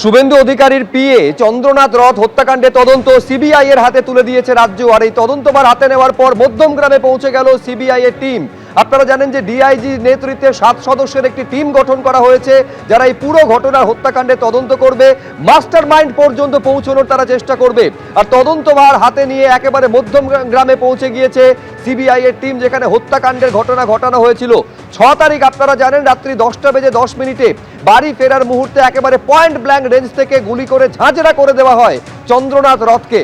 শুভেন্দু অধিকারীর পিএ চন্দ্রনাথ রথ হত্যাকাণ্ডে তদন্ত সিবিআই এর হাতে তুলে দিয়েছে রাজ্য। আর এই তদন্তভার হাতে নেওয়ার পর মধ্যমগ্রামে পৌঁছে গেল সিবিআই এর টিম। আপনারা জানেন যে ডিআইজি নেতৃত্বে 7 সদস্যের একটি টিম গঠন করা হয়েছে, যারা এই পুরো ঘটনার হত্যাকাণ্ডে তদন্ত করবে, মাস্টার মাইন্ড পর্যন্ত পৌঁছানোর তারা চেষ্টা করবে। আর তদন্তভার হাতে নিয়ে একেবারে মধ্যমগ্রামে পৌঁছে গিয়েছে সিবিআই এর টিম, যেখানে হত্যাকাণ্ডের ঘটনা ঘটানো হয়েছিল 6 তারিখ। আপনারা জানেন রাত্রি 10:10 বাড়ি ফেরার মুহূর্তে একেবারে পয়েন্ট ব্ল্যাঙ্ক রেঞ্জ থেকে গুলি করে ঝাঁঝরা করে দেওয়া হয় চন্দ্রনাথ রথকে।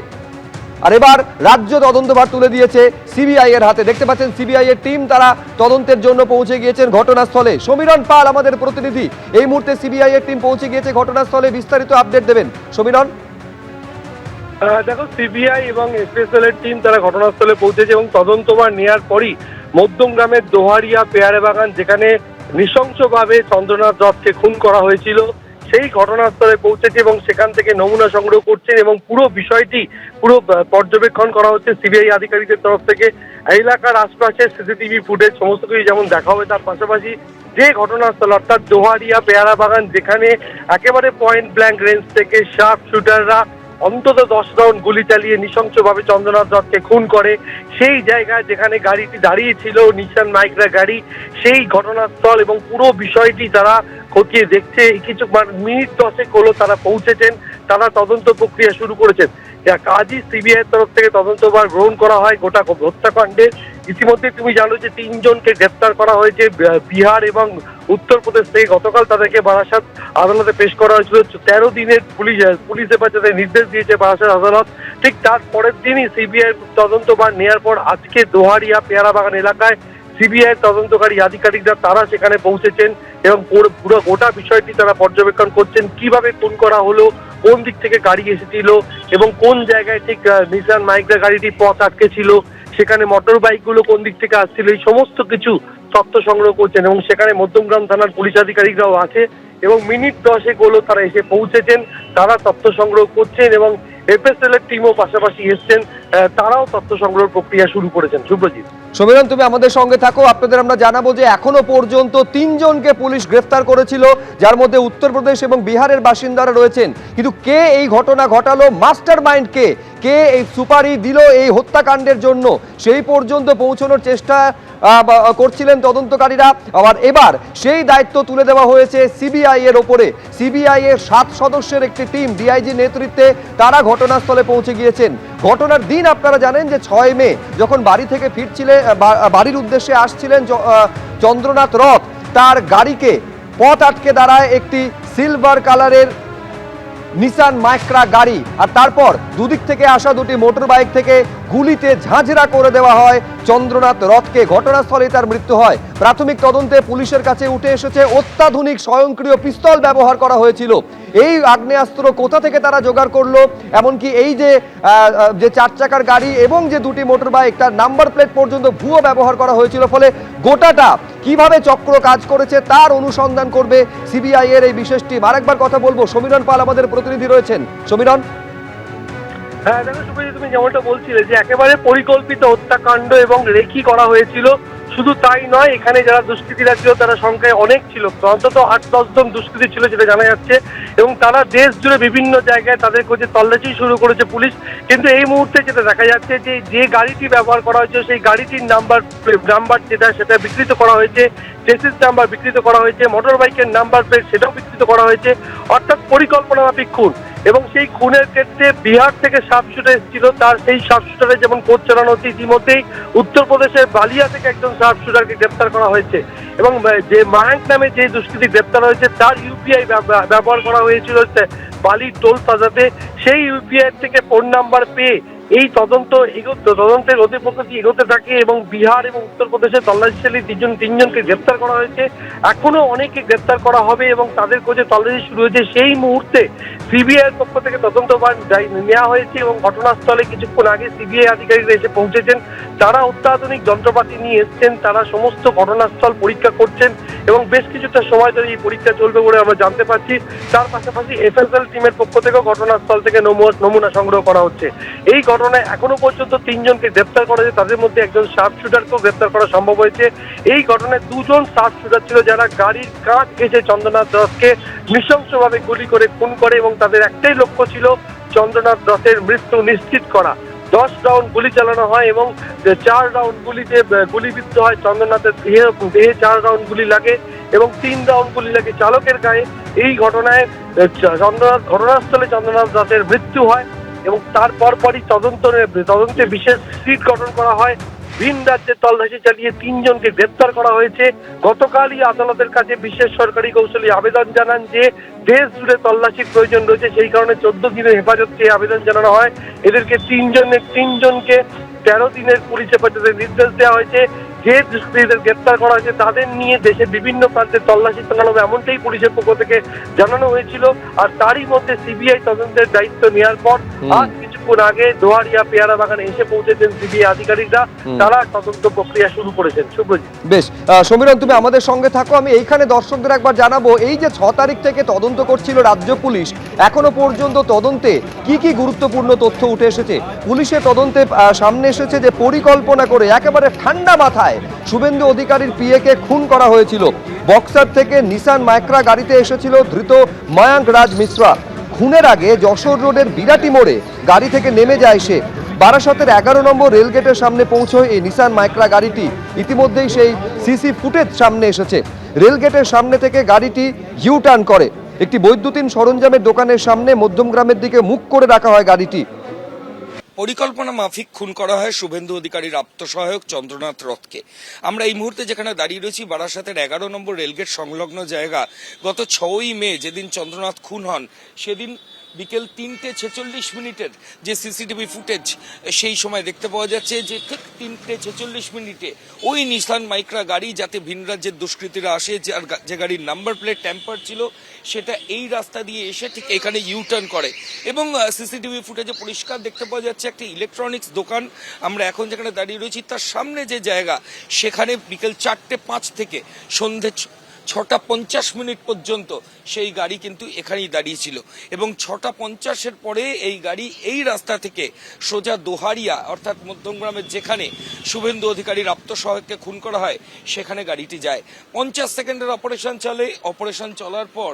আর এবার রাজ্য তদন্তভার তুলে দিয়েছে সিবিআই এর হাতে। দেখতে পাচ্ছেন সিবিআই এর টিম তারা তদন্তের জন্য পৌঁছে গিয়েছেন ঘটনাস্থলে। সমীরণ পাল আমাদের প্রতিনিধি এই মুহূর্তে সিবিআই এর টিম পৌঁছে গিয়েছে ঘটনাস্থলে, বিস্তারিত আপডেট দেবেন সমীরণ। দেখো, সিবিআই এবং এফএসএল এর টিম তারা ঘটনাস্থলে পৌঁছেছে এবং তদন্তভার নেওয়ার পরই মধ্যমগ্রামের দোহারিয়া পেয়ারে বাগান, যেখানে নৃশংসভাবে চন্দ্রনাথ রথকে খুন করা হয়েছিল, সেই ঘটনাস্থলে পৌঁছেছে এবং সেখান থেকে নমুনা সংগ্রহ করছেন এবং পুরো বিষয়টি পর্যবেক্ষণ করা হচ্ছে সিবিআই আধিকারিকদের তরফ থেকে। এলাকার আশপাশে সিসিটিভি ফুটেজ সমস্ত কিছু যেমন দেখা হবে, তার পাশাপাশি যে ঘটনাস্থল অর্থাৎ দোহারিয়া পেয়ারা বাগান, যেখানে একেবারে পয়েন্ট ব্ল্যাঙ্ক রেঞ্জ থেকে শার্প শুটাররা অন্তত 10 রাউন্ড গুলি চালিয়ে নৃশংসভাবে চন্দ্রনাথ রথকে খুন করে, সেই জায়গায় যেখানে গাড়িটি দাঁড়িয়েছিল নিসান মাইক্রা গাড়ি, সেই ঘটনাস্থল এবং পুরো বিষয়টি তারা খতিয়ে দেখছে। কিছু মিনিট 10 হলো তারা পৌঁছেছেন, তারা তদন্ত প্রক্রিয়া শুরু করেছেন। আজই সিবিআই তরফ থেকে তদন্তভার গ্রহণ করা হয় গোটা হত্যাকাণ্ডে। ইতিমধ্যে তুমি জানো যে 3 জনকে গ্রেপ্তার করা হয়েছে বিহার এবং উত্তরপ্রদেশ থেকে। গতকাল তাদেরকে বারাসাত আদালতে পেশ করা হয়েছিল। 13 দিনের পুলিশ হেফাজতের নির্দেশ দিয়েছে বারাসাত আদালত। ঠিক তার পরের দিনই সিবিআই তদন্তভার নেওয়ার পর আজকে দোহারিয়া পেয়ারা বাগান এলাকায় সিবিআই তদন্তকারী আধিকারিকরা তারা সেখানে পৌঁছেছেন এবং পুরো গোটা বিষয়টি তারা পর্যবেক্ষণ করছেন। কিভাবে খুন করা হলো, কোন দিক থেকে গাড়ি এসেছিল এবং কোন জায়গায় ঠিক নিসান মাইক্রা গাড়িটি পথ আটকে ছিল, সেখানে মোটর বাইকগুলো কোন দিক থেকে আসছিল, এই সমস্ত কিছু তথ্য সংগ্রহ করছেন এবং সেখানে মধ্যমগ্রাম থানার পুলিশ আধিকারিকরাও আছে এবং মিনিট 10 হলো তারা এসে পৌঁছেছেন, তারা তথ্য সংগ্রহ করছেন এবং এফএসএল এর টিমও পাশাপাশি এসছেন, তারাও তথ্য সংগ্রহ প্রক্রিয়া শুরু করেছেন। সুব্রজিৎ, সমীরণ তুমি আমাদের সঙ্গে থাকো। আপনাদের আমরা জানাবো যে এখনো পর্যন্ত 3 জনকে পুলিশ গ্রেফতার করেছিল, যার মধ্যে উত্তরপ্রদেশ এবং বিহারের বাসিন্দারা রয়েছেন। কিন্তু কে এই ঘটনা ঘটালো, মাস্টার মাইন্ড কে, কে এই সুপারি দিল এই হত্যাকাণ্ডের জন্য, সেই পর্যন্ত পৌঁছানোর চেষ্টা করছিলেন তদন্তকারীরা। আবার এবার সেই দায়িত্ব তুলে দেওয়া হয়েছে সিবিআই এর ওপরে। সিবিআই এর 7 সদস্যের একটি টিম ডিআইজি নেতৃত্বে তারা ঘটনাস্থলে পৌঁছে গিয়েছেন। ঘটনার দিন আপনারা জানেন যে 6 মে যখন বাড়ি থেকে ফিরছিলেন, বাড়ির উদ্দেশ্যে আসছিলেন চন্দ্রনাথ রথ, তার গাড়িকে পথ আটকে দাঁড়ায় একটি সিলভার কালারের নিসান মাইক্রা গাড়ি। আর তারপর দুদিক থেকে আসা দুটি মোটর বাইক থেকে গুলিতে ঝাঁঝরা করে দেওয়া হয় চন্দ্রনাথ রথকে। ঘটনাস্থলে তার মৃত্যু হয়। প্রাথমিক তদন্তে পুলিশের কাছে উঠে এসেছে অত্যাধুনিক স্বয়ংক্রিয় পিস্তল ব্যবহার করা হয়েছিল। এই আগ্নেয়াস্ত্র কোথা থেকে তারা জোগাড় করলো, এমনকি এই যে 4 চাকার গাড়ি এবং যে দুটি মোটর বাইক, তার নাম্বার প্লেট পর্যন্ত ভুয়ো ব্যবহার করা হয়েছিল। ফলে গোটাটা কিভাবে চক্র কাজ করেছে তার অনুসন্ধান করবে সিবিআই এর এই বিশেষ টিম। আরেকবার কথা বলবো, সমীরণ পাল আমাদের প্রতিনিধি রয়েছেন। সমীরণ। হ্যাঁ দেখো সুব্রজিৎ, তুমি যেমনটা বলছিলে যে একেবারে পরিকল্পিত হত্যাকাণ্ড এবং রেকি করা হয়েছিল। শুধু তাই নয়, এখানে যারা দুষ্কৃতীরা ছিল তারা সংখ্যায় অনেক ছিল, অন্তত 8-10 জন দুষ্কৃতী ছিল যেটা জানা যাচ্ছে এবং তারা দেশ জুড়ে বিভিন্ন জায়গায় তাদের খোঁজে তল্লাশি শুরু করেছে পুলিশ। কিন্তু এই মুহূর্তে যেটা দেখা যাচ্ছে যে গাড়িটি ব্যবহার করা হয়েছে সেই গাড়িটির নাম্বার সেটা বিকৃত করা হয়েছে, চেসিস নাম্বার বিকৃত করা হয়েছে, মোটর বাইকের নাম্বার প্লেট সেটাও বিকৃত করা হয়েছে, অর্থাৎ পরিকল্পনা মাফিক খুন। এবং সেই খুনের ক্ষেত্রে বিহার থেকে শার্প শুটার এসেছিল, তার সেই শার্প শুটারের যেমন কোচ চালানো হচ্ছে, ইতিমধ্যেই উত্তরপ্রদেশের বালিয়া থেকে একজন শার্প শুটারকে গ্রেপ্তার করা হয়েছে এবং যে মায়াঙ্ক নামে যে দুষ্কৃতী গ্রেপ্তার হয়েছে তার ইউপিআই ব্যবহার করা হয়েছিল বালির টোল প্লাজাতে। সেই ইউপিআই থেকে ফোন নাম্বার পেয়ে এই তদন্তের অধিপতি এগোতে থাকে এবং বিহার এবং উত্তরপ্রদেশের তল্লাশিশালী 3 জনকে গ্রেপ্তার করা হয়েছে। এখনো অনেকে গ্রেপ্তার করা হবে এবং তাদের খোঁজে তল্লাশি শুরু হয়েছে। সেই মুহূর্তে সিবিআই এর পক্ষ থেকে তদন্তভার নেওয়া হয়েছে এবং ঘটনাস্থলে কিছুক্ষণ আগে সিবিআই আধিকারিকরা এসে পৌঁছেছেন। তারা অত্যাধুনিক যন্ত্রপাতি নিয়ে এসছেন, তারা সমস্ত ঘটনাস্থল পরীক্ষা করছেন এবং বেশ কিছুটা সময় ধরে এই পরীক্ষা চলবে বলে আমরা জানতে পারছি। তার পাশাপাশি এফএসএল টিমের পক্ষ থেকেও ঘটনাস্থল থেকে নমুনা সংগ্রহ করা হচ্ছে। এই ঘটনায় এখনো পর্যন্ত 3 জনকে গ্রেপ্তার করা হয়েছে, তাদের মধ্যে একজন শার্প শুটারকেও গ্রেপ্তার করা সম্ভব হয়েছে। এই ঘটনায় 2 জন শার্প শুটার ছিল যারা গাড়ির কাঁচ ঘেঁষে চন্দ্রনাথ দাসকে নৃশংসভাবে গুলি করে খুন করে এবং তাদের একটাই লক্ষ্য ছিল চন্দ্রনাথ দাসের মৃত্যু নিশ্চিত করা। 10 রাউন্ড গুলি চালানো হয় এবং 4 রাউন্ড গুলিতে গুলিবিদ্ধ হয় চন্দ্রনাথের দেহে 4 রাউন্ড গুলি লাগে এবং 3 রাউন্ড গুলি লাগে চালকের গায়ে। এই ঘটনায় ঘটনাস্থলে চন্দ্রনাথ দাসের মৃত্যু হয় এবং তারপর পরই তদন্তে বিশেষ সিট গঠন করা হয়। ভিন রাজ্যে তল্লাশি চালিয়ে 3 জনকে গ্রেপ্তার করা হয়েছে। গতকালই আদালতের কাছে বিশেষ সরকারি কৌশলী আবেদন জানান যে দেশ জুড়ে তল্লাশির প্রয়োজন রয়েছে, সেই কারণে 14 দিনের হেফাজত চেয়ে আবেদন জানানো হয়। এদেরকে 3 জনকে 13 দিনের পুলিশ হেফাজতের নির্দেশ দেওয়া হয়েছে। যে দুষ্কৃতীদের গ্রেপ্তার করা হয়েছে তাদের নিয়ে দেশের বিভিন্ন প্রান্তে তল্লাশি চালানো হবে এমনটাই পুলিশের পক্ষ থেকে জানানো হয়েছিল। আর তারই মধ্যে সিবিআই তদন্তের দায়িত্ব নেওয়ার পর আজ কিছুক্ষণ আগে দোহারিয়া পেয়ারা বাগানে এসে পৌঁছেছেন সিবিআই আধিকারিকরা। তারা তদন্ত প্রক্রিয়া শুরু করেছেন। শুভজিৎ, বেশ, সমীরণ তুমি আমাদের সঙ্গে থাকো। আমি এইখানে দর্শকদের একবার জানাবো, এই যে 6 তারিখ থেকে তদন্ত করছিল রাজ্য পুলিশ, এখনো পর্যন্ত তদন্তে কি কি গুরুত্বপূর্ণ তথ্য উঠে এসেছে? পুলিশের তদন্তে সামনে এসেছে যে পরিকল্পনা করে একেবারে ঠান্ডা মাথায় শুভেন্দু অধিকারীর পিএকে খুন করা হয়েছিল। বক্সার থেকে নিসান মাইক্রা গাড়িতে এসেছিল ধৃত ময়াঙ্ক রাজ মিশ্রা। খুনের আগে যশোর রোডের বিরাটি মোড়ে গাড়ি থেকে নেমে যায় সে। বারাসতের 11 নম্বর রেলগেটের সামনে পৌঁছয় এই নিসান মাইক্রা গাড়িটি। ইতিমধ্যেই সেই সিসি ফুটেজ সামনে এসেছে। রেলগেটের সামনে থেকে গাড়িটি ইউ টার্ন করে। একটি বৈদ্যুতিন সরঞ্জামের দোকানের সামনে মধ্যমগ্রামের দিকে মুখ করে রাখা হয় গাড়িটি। পরিকল্পনা মাফিক খুন করা হয় শুভেন্দু অধিকারীর আত্মসহায়ক চন্দ্রনাথ রথকে। আমরা এই মুহূর্তে যেখানে দাঁড়িয়ে রয়েছি বারাসাতের 11 নম্বর রেলগেট সংলগ্ন জায়গা। গত 6ই মে যেদিন চন্দ্রনাথ খুন হন সেদিন বিকেল 3:46 যে সিসিটিভি ফুটেজ সেই সময় দেখতে পাওয়া যাচ্ছে যে ঠিক 3:46 ওই নিসান মাইক্রা গাড়ি, যাতে ভিন রাজ্যের দুষ্কৃতীরা আসে, যে গাড়ির নাম্বার প্লেট ট্যাম্পার ছিল, সেটা এই রাস্তা দিয়ে এসে ঠিক এখানে ইউটার্ন করে এবং সিসিটিভি ফুটেজে পরিষ্কার দেখতে পাওয়া যাচ্ছে একটি ইলেকট্রনিক্স দোকান। আমরা এখন যেখানে দাঁড়িয়ে রয়েছি তার সামনে যে জায়গা, সেখানে বিকেল 4:05 থেকে সন্ধে 6:50 পর্যন্ত সেই গাড়ি কিন্তু এখানেই দাঁড়িয়েছিল এবং 6:50 পরে এই গাড়ি এই রাস্তা থেকে সোজা দোহারিয়া অর্থাৎ মধ্যমগ্রামের যেখানে শুভেন্দু অধিকারীর আত্মসহায়ককে খুন করা হয় সেখানে গাড়িটি যায়। 50 সেকেন্ডের অপারেশন চলে। অপারেশন চলার পর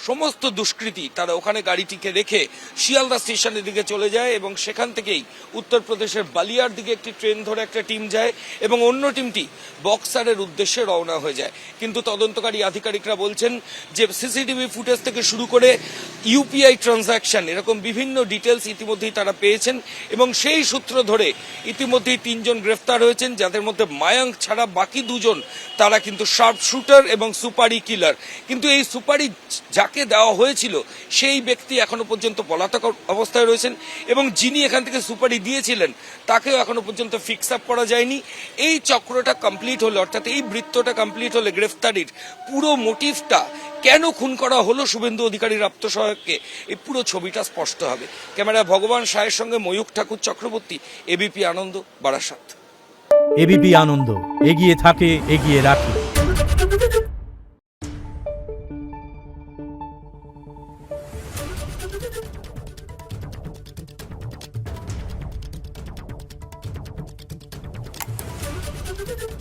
সমস্ত দুষ্কৃতী তারা ওখানে গাড়িটিকে রেখে শিয়ালদা স্টেশনের দিকে চলে যায় এবং সেখান থেকেই উত্তরপ্রদেশের বালিয়ার দিকে একটি ট্রেন ধরে একটা টিম যায় এবং অন্য টিমটি বক্সারের উদ্দেশ্যে রওনা হয়ে যায়। কিন্তু তদন্তকারী আধিকারিকরা বলছেন যে সিসিটিভি ফুটেজ থেকে শুরু করে ইউপিআই ট্রানজাকশন এরকম বিভিন্ন ডিটেলস ইতিমধ্যেই তারা পেয়েছেন এবং সেই সূত্র ধরে ইতিমধ্যেই 3 জন গ্রেফতার হয়েছেন, যাদের মধ্যে মায়াঙ্ক ছাড়া বাকি 2 জন তারা কিন্তু শার্প শুটার এবং সুপারি কিলার। কিন্তু এই সুপারি যাকে দেওয়া হয়েছিল সেই ব্যক্তি এখনো পর্যন্ত পলাতক অবস্থায় রয়েছেন এবং যিনি এখান থেকে সুপারি দিয়েছিলেন তাকেও এখনো পর্যন্ত ফিক্স আপ করা যায়নি। এই চক্রটা কমপ্লিট হলে, অর্থাৎ এই বৃত্তটা কমপ্লিট হলে গ্রেফতারির পুরো মোটিভটা, কেন খুন করা হলো শুভেন্দু অধিকারীর আত্মসহায়ককে, এই পুরো ছবিটা স্পষ্ট হবে। ক্যামেরায় ভগবান সায়ের সঙ্গে ময়ূখ ঠাকুর চক্রবর্তী, এবিপি আনন্দ, বারাসাত। এবিপি আনন্দ, এগিয়ে থাকে, এগিয়ে রাখে। Thank you.